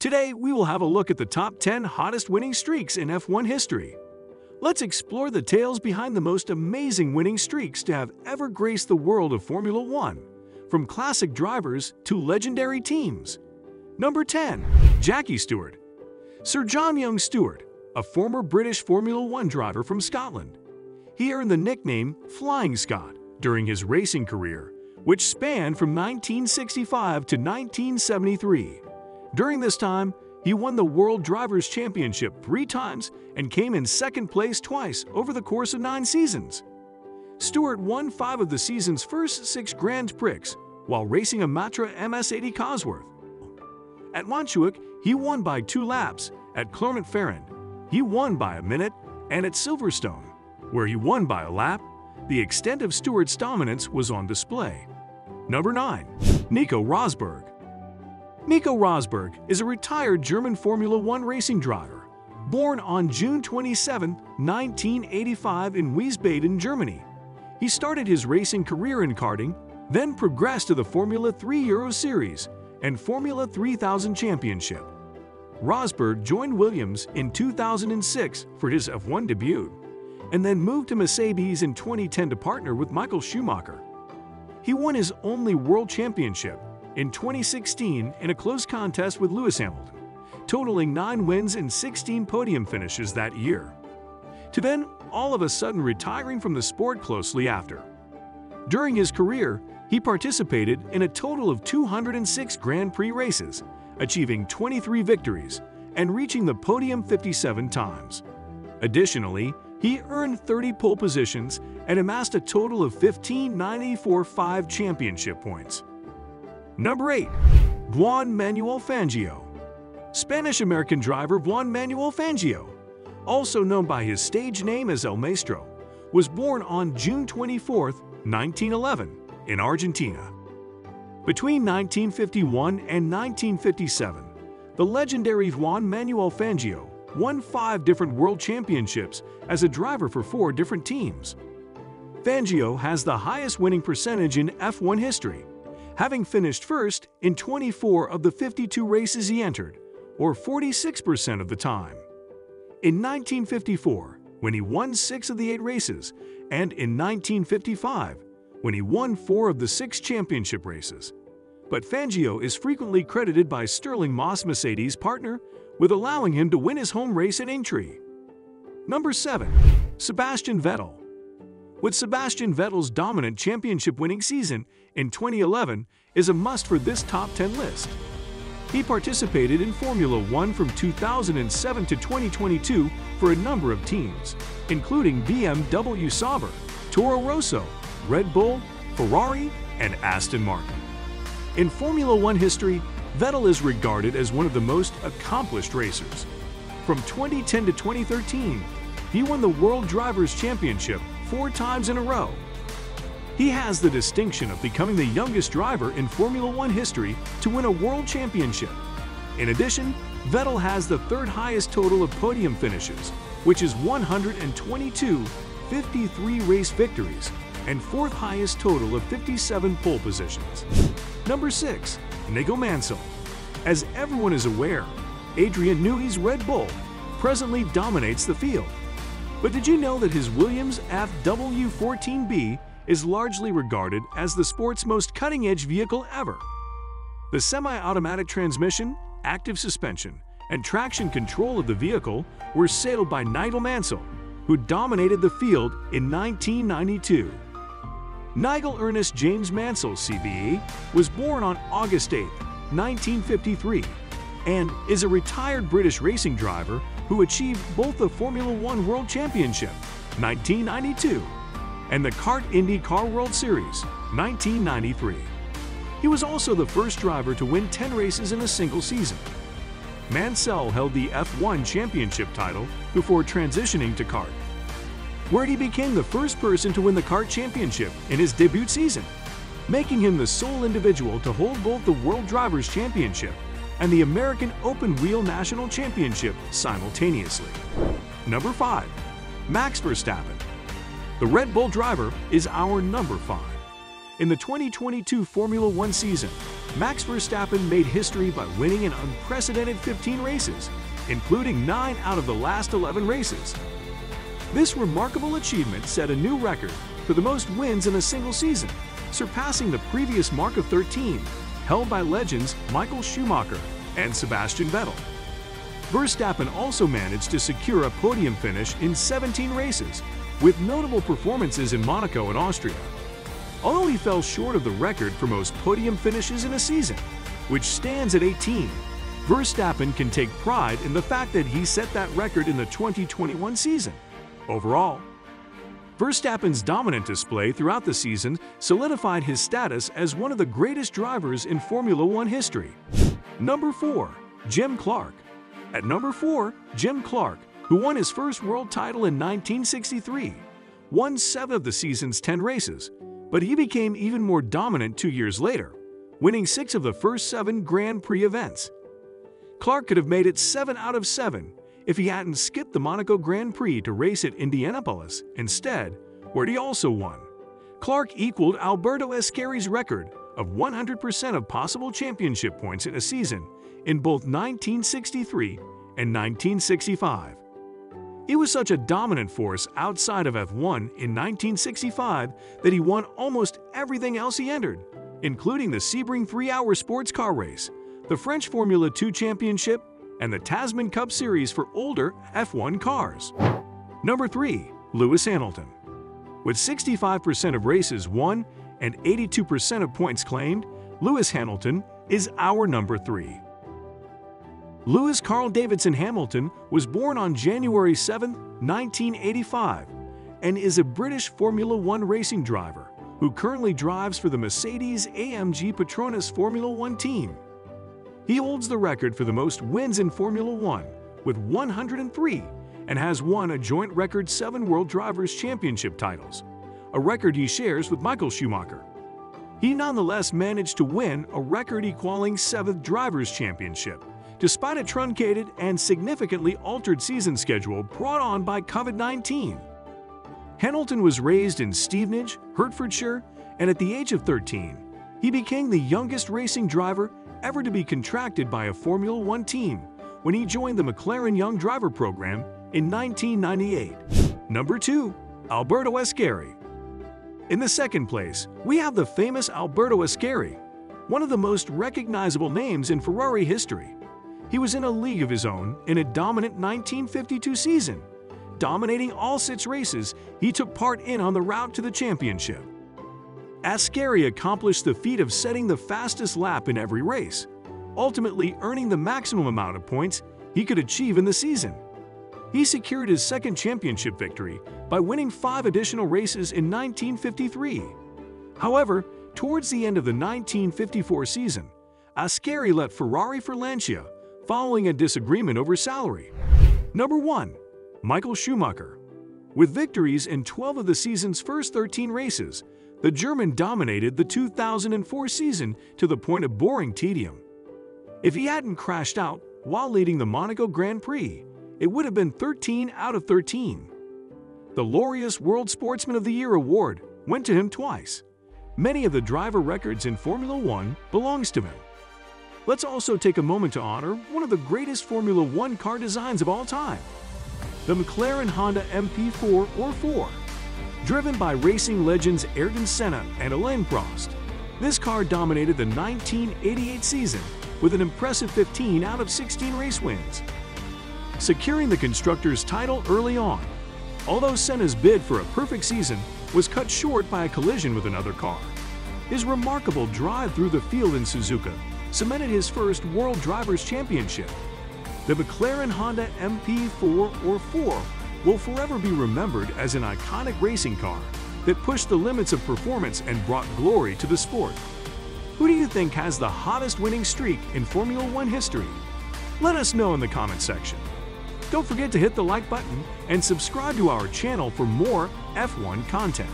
Today, we will have a look at the top 10 hottest winning streaks in F1 history. Let's explore the tales behind the most amazing winning streaks to have ever graced the world of Formula One, from classic drivers to legendary teams. Number 10. Jackie Stewart. Sir John Young Stewart, a former British Formula One driver from Scotland. He earned the nickname Flying Scot during his racing career, which spanned from 1965 to 1973. During this time, he won the World Drivers' Championship 3 times and came in second place twice over the course of 9 seasons. Stewart won 5 of the season's first 6 Grand Prix while racing a Matra MS-80 Cosworth. At Montjuic, he won by 2 laps. At Clermont-Ferrand, he won by a minute, and at Silverstone, where he won by a lap, the extent of Stewart's dominance was on display. Number 9. Nico Rosberg. Nico Rosberg is a retired German Formula One racing driver, born on June 27, 1985 in Wiesbaden, Germany. He started his racing career in karting, then progressed to the Formula 3 Euro Series and Formula 3000 Championship. Rosberg joined Williams in 2006 for his F1 debut, and then moved to Mercedes in 2010 to partner with Michael Schumacher. He won his only World Championship in 2016 in a close contest with Lewis Hamilton, totaling 9 wins and 16 podium finishes that year, to then all of a sudden retiring from the sport closely after. During his career, he participated in a total of 206 Grand Prix races, achieving 23 victories and reaching the podium 57 times. Additionally, he earned 30 pole positions and amassed a total of 15,945 championship points. Number 8. Juan-Manuel Fangio. Spanish-American driver Juan-Manuel Fangio, also known by his stage name as El Maestro, was born on June 24, 1911, in Argentina. Between 1951 and 1957, the legendary Juan-Manuel Fangio won 5 different world championships as a driver for 4 different teams. Fangio has the highest winning percentage in F1 history, having finished first in 24 of the 52 races he entered, or 46% of the time. In 1954, when he won 6 of the 8 races, and in 1955, when he won 4 of the 6 championship races. But Fangio is frequently credited by Stirling Moss Mercedes' partner with allowing him to win his home race at Aintree. Number 7. Sebastian Vettel. With Sebastian Vettel's dominant championship-winning season in 2011 is a must for this top 10 list. He participated in Formula One from 2007 to 2022 for a number of teams, including BMW Sauber, Toro Rosso, Red Bull, Ferrari, and Aston Martin. In Formula One history, Vettel is regarded as one of the most accomplished racers. From 2010 to 2013, he won the World Drivers' Championship 4 times in a row. He has the distinction of becoming the youngest driver in Formula One history to win a World Championship. In addition, Vettel has the 3rd highest total of podium finishes, which is 122 53 race victories, and 4th highest total of 57 pole positions. Number 6. Nigel Mansell. As everyone is aware, Adrian Newey's Red Bull presently dominates the field. But did you know that his Williams FW14B is largely regarded as the sport's most cutting-edge vehicle ever? The semi-automatic transmission, active suspension, and traction control of the vehicle were sailed by Nigel Mansell, who dominated the field in 1992. Nigel Ernest James Mansell, CBE, was born on August 8, 1953, and is a retired British racing driver who achieved both the Formula One World Championship, 1992, and the Kart IndyCar World Series, 1993. He was also the first driver to win 10 races in a single season. Mansell held the F1 Championship title before transitioning to kart, where he became the first person to win the kart championship in his debut season, making him the sole individual to hold both the World Drivers' Championship and the American Open Wheel National Championship simultaneously. Number 5. Max Verstappen. The Red Bull driver is our number 5. In the 2022 Formula One season, Max Verstappen made history by winning an unprecedented 15 races, including 9 out of the last 11 races. This remarkable achievement set a new record for the most wins in a single season, surpassing the previous mark of 13, held by legends Michael Schumacher and Sebastian Vettel. Verstappen also managed to secure a podium finish in 17 races, with notable performances in Monaco and Austria. Although he fell short of the record for most podium finishes in a season, which stands at 18, Verstappen can take pride in the fact that he set that record in the 2021 season. Overall, Verstappen's dominant display throughout the season solidified his status as one of the greatest drivers in Formula One history. Number 4. Jim Clark. At number 4, Jim Clark, who won his first world title in 1963, won 7 of the season's 10 races, but he became even more dominant 2 years later, winning 6 of the first 7 Grand Prix events. Clark could have made it 7 out of 7 if he hadn't skipped the Monaco Grand Prix to race at Indianapolis instead, where he also won. Clark equaled Alberto Ascari's record of 100% of possible championship points in a season in both 1963 and 1965. He was such a dominant force outside of F1 in 1965 that he won almost everything else he entered, including the Sebring 3-hour sports car race, the French Formula 2 Championship, and the Tasman Cup Series for older F1 cars. Number 3. Lewis Hamilton. With 65% of races won and 82% of points claimed, Lewis Hamilton is our number 3. Lewis Carl Davidson Hamilton was born on January 7, 1985, and is a British Formula One racing driver who currently drives for the Mercedes-AMG Petronas Formula One team. He holds the record for the most wins in Formula One with 103 and has won a joint record 7 World Drivers' Championship titles, a record he shares with Michael Schumacher. He nonetheless managed to win a record-equaling 7th Drivers' Championship, despite a truncated and significantly altered season schedule brought on by COVID-19. Hamilton was raised in Stevenage, Hertfordshire, and at the age of 13, he became the youngest racing driver ever to be contracted by a Formula One team when he joined the McLaren Young Driver Program in 1998. Number 2. Alberto Ascari. In the second place, we have the famous Alberto Ascari, one of the most recognizable names in Ferrari history. He was in a league of his own in a dominant 1952 season. Dominating all 6 races he took part in on the route to the championship. Ascari accomplished the feat of setting the fastest lap in every race, ultimately earning the maximum amount of points he could achieve in the season. He secured his second championship victory by winning 5 additional races in 1953. However, towards the end of the 1954 season, Ascari left Ferrari for Lancia following a disagreement over salary. Number 1. Michael Schumacher. With victories in 12 of the season's first 13 races, the German dominated the 2004 season to the point of boring tedium. If he hadn't crashed out while leading the Monaco Grand Prix, it would have been 13 out of 13. The Laureus World Sportsman of the Year award went to him twice. Many of the driver records in Formula One belongs to him. Let's also take a moment to honor one of the greatest Formula One car designs of all time, the McLaren-Honda MP4 or 4. Driven by racing legends Ayrton Senna and Alain Prost, this car dominated the 1988 season with an impressive 15 out of 16 race wins, securing the Constructors' title early on. Although Senna's bid for a perfect season was cut short by a collision with another car, his remarkable drive through the field in Suzuka cemented his first World Drivers' Championship. The McLaren-Honda MP4 or 4 will forever be remembered as an iconic racing car that pushed the limits of performance and brought glory to the sport. Who do you think has the hottest winning streak in Formula One history? Let us know in the comment section. Don't forget to hit the like button and subscribe to our channel for more F1 content.